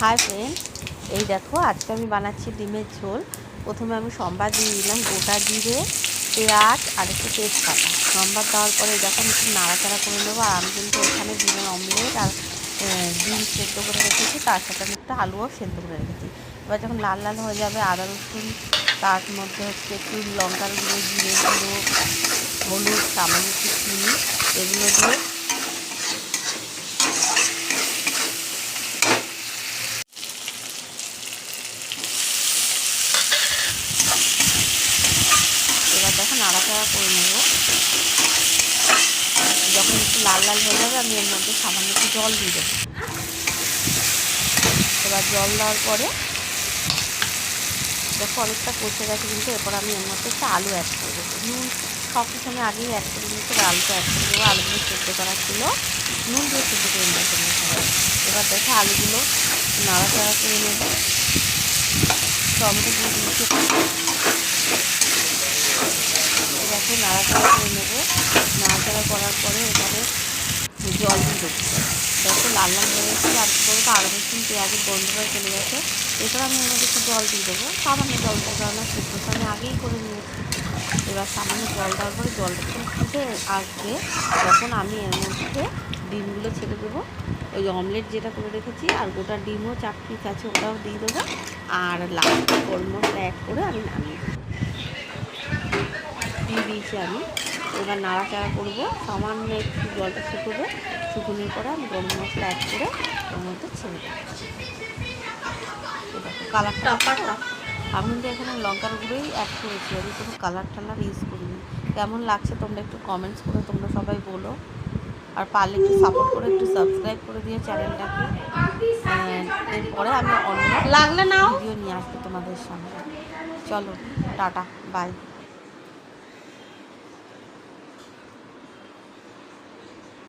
Hi friend, এই দেখো আজকে আমি বানাচ্ছি ডিমের ঝোল। প্রথমে আমি সম্বাদ দিয়ে দিলাম গোটা জিরে, পেঁয়াজ আর একটু তেজপাতা। সম্বাদ দেওয়ার পরে যখন একটু নাড়াচাড়া করে নেবো, আর আমি কিন্তু এখানে ডিমের অমলেট আর ডিম সেদ্ধ করে রেখেছি, তার সাথে আমি একটু আলুও সেদ্ধ করে রেখেছি। এবার যখন লাল লাল হয়ে যাবে, আদা রসুন, তার মধ্যে হচ্ছে একটু লঙ্কার গুঁড়ো, জিরে গুঁড়ো, হলুদ, সামান্য একটু চিনি, এগুলো দিয়ে এবার দেখো নাড়াচাড়া করে নেব। যখন একটু লাল লাল হয়ে যাবে, আমি এর মধ্যে সামান্য একটু জল দিয়ে দেবো। এবার জল দেওয়ার পরে দেখো অনেকটা কষে গেছে, কিন্তু এরপর আমি এর মধ্যে একটা আলু অ্যাড করে দেবো। নুন সব কিছু আমি আগেই অ্যাড করে নিয়েছি, আলুটা অ্যাড করে দেবো। আলুগুলো সেদ্ধ করা ছিল, নুন দিয়ে সেদ্ধ করে নিয়েছি। এবার দেখো আলুগুলো নাড়াচাড়া করে নেব। টমেটো দিয়ে দিয়েছি, দেখো নাড়াচাড়া করে নেবো। নাড়াচাড়া করার পরে এবারে জল দিয়ে দেবো। দেখো লাল লাল হয়ে গেছে, আর কি বলবো, আদা রসুন পেঁয়াজের গন্ধটা চলে গেছে। এরপর আমি এর মধ্যে একটু জল দিয়ে দেবো, সামান্য জল দেবো, কারণ সেদ্ধটা আমি আগেই করে নিয়েছি। এবার সামান্য জল দেওয়ার পরে জলটা যখন ফুটে আসবে, তখন আমি এর মধ্যে ডিমগুলো ছেড়ে দেবো। ওই অমলেট যেটা করে রেখেছি আর গোটা ডিমও 4 পিস আছে, ওটাও দিয়ে দেবো। আর লাস্টে গরম মশলা অ্যাড করে আমি নামিয়ে দিয়ে দিয়েছি আমি। এবার নাড়াচাড়া করবো, সামান্য একটু জলটা শুকোবে, শুকোনোর পরে আমি গরম মশলা অ্যাড করে ওর মধ্যে ছেড়ে দেবো। দেখো কালারটা, আমি কিন্তু এখানে লঙ্কার গুঁড়োই অ্যাড করেছি, আমি কোনো কালার টালার ইউজ করিনি। কেমন লাগছে তোমরা একটু কমেন্টস করে তোমরা সবাই বলো, আর পারলে একটু সাপোর্ট করে একটু সাবস্ক্রাইব করে দিও চ্যানেলটাকে। এরপরে আমি অন্য ভিডিও নিয়ে আসবো তোমাদের সামনে। চলো টাটা, বাই।